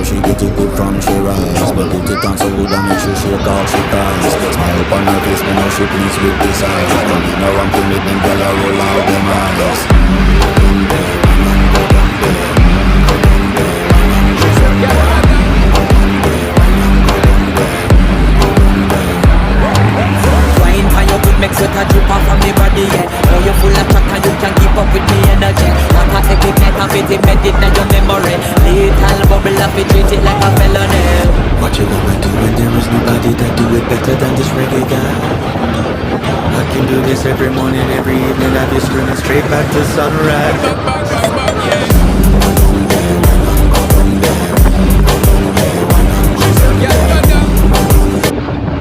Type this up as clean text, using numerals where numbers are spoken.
how she get it good from she rise. But put it on so good and make sure she call she ties. Smile upon her face, me know she pleased with this eyes. Come in around to make them gyal a roll out them eyes. Wine for your good, make sweat a drip off from me body, yeah. Now you full of chat and you can keep up with me energy. What a epic night of it, embedded in your memory. Little bubble of it, treat it like a felony. What you gonna do when there is nobody that do it better than this reggae guy? I can do this every morning, every evening. I'll be screaming straight back to sunrise.